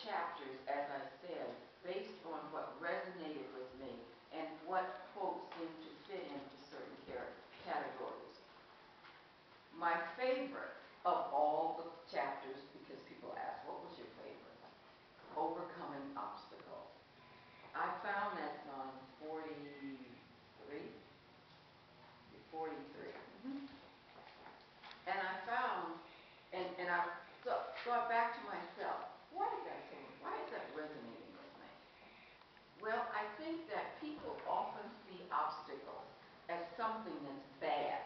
chapters, as I said, based on what resonated with me and what quotes seemed to fit into certain categories. My favorite of all the chapters, because people ask, what was your favorite? Overcoming obstacles. I found that's on 43. And I found, and I thought back to myself, why is that resonating with me? Well, I think that people often see obstacles as something that's bad.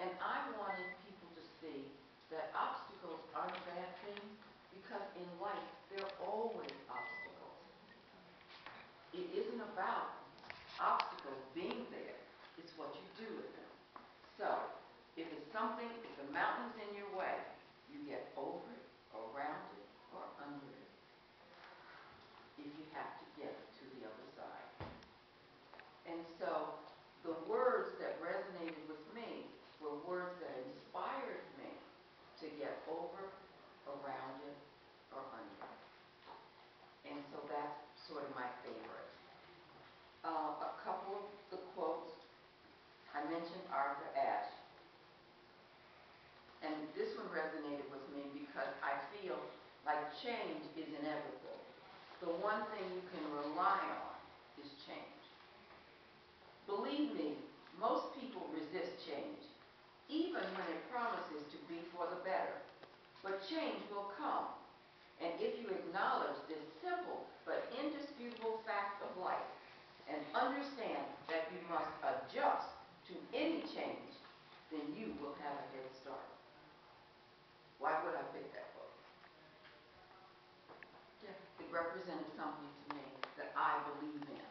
And I wanted people to see that obstacles aren't bad things, because in life there are always obstacles. It isn't about obstacles being there, it's what you do with them. So, if the mountain's in your way, you get over it, around it, or under it. If you have to get to the other side. And so, the words that resonated with me were words that inspired me to get over, around it, or under it. And so that's sort of my favorite. A couple of the quotes, I mentioned Arthur Ashe. And this one resonated with me because I feel like change is inevitable. The one thing you can rely on is change. Believe me, most people resist change, even when it promises to be for the better. But change will come. And if you acknowledge this simple but indisputable fact of life and understand that you must adjust to any change, then you will have a head start. Why would I pick that book? Yeah, it represented something to me that I believe in.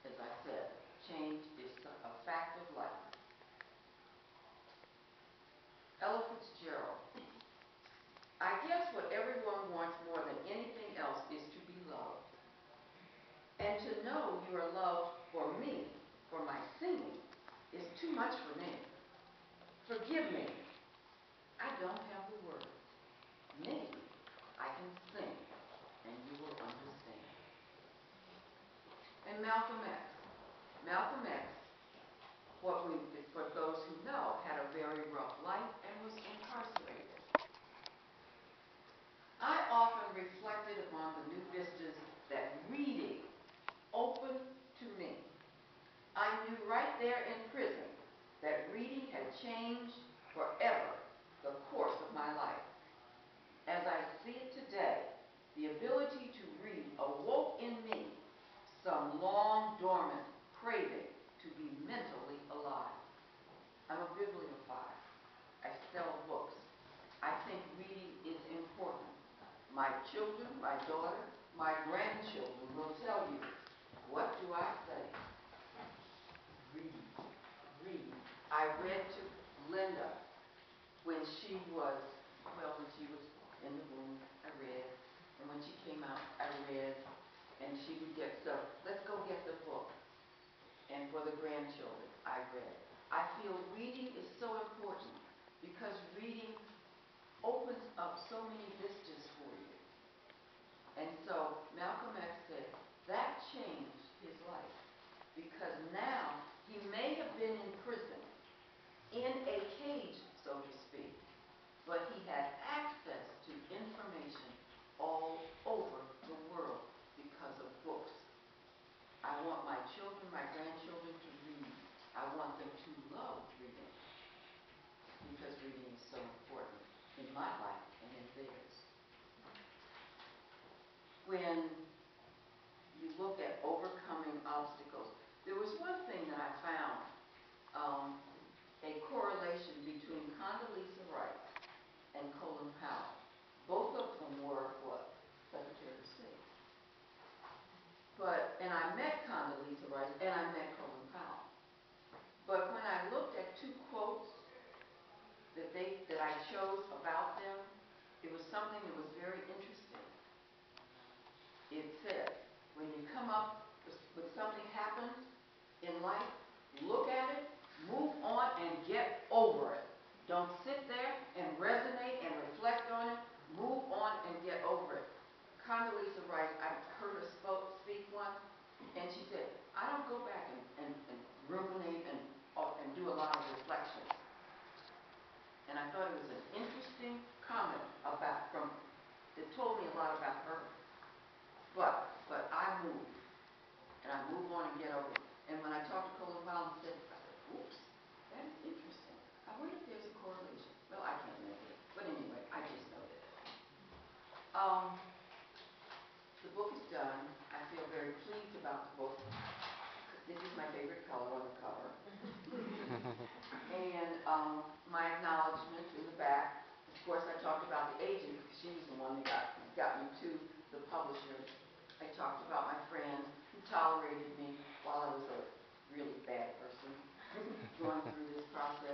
As I said, change is a fact of life. Ella Fitzgerald. I guess what everyone wants more than anything else is to be loved. And to know you are loved for me, for my singing, is too much for me. Forgive me. I don't have the words. Maybe I can sing, and you will understand. And Malcolm X. Malcolm X, for those who know, had a very rough life and was incarcerated. I often reflected upon the new vistas that reading opened to me. I knew right there in prison that reading had changed forever the course of my life. As I see it today, the ability to read awoke in me some long dormant craving to be mentally alive. I'm a bibliophile. I sell books. I think reading is important. My children, my daughter, my grandchildren will tell you, what do I say? Read. Read. I read to Linda when she was in the womb, I read. And when she came out, I read. And she would get stuff. Let's go get the book. And for the grandchildren, I read. I feel reading is so important because reading opens up so many vistas for you. And so Malcolm X said that changed his life because now he may have been in prison, in a cage, so to speak, but he had access to information all over the world because of books. I want my children, my grandchildren to read. I want them to love reading because reading is so important in my life and in theirs. When you look at overcoming obstacles, there was one thing that I found, a correlation between Condoleezza Rice and Colin Powell. Both of them were what? Secretary of State. And I met Condoleezza Rice and I met Colin Powell. But when I looked at two quotes that I chose about them, it was something that was very interesting. It said, when you come up with something happens in life, look at it, move on, and get over it. Don't sit there and resonate and reflect on it. Move on and get over it. The book is done. I feel very pleased about the book. This is my favorite color on the cover. And my acknowledgement in the back. Of course, I talked about the agent because she's the one that got me to the publisher. I talked about my friend who tolerated me while I was a really bad person going through this process.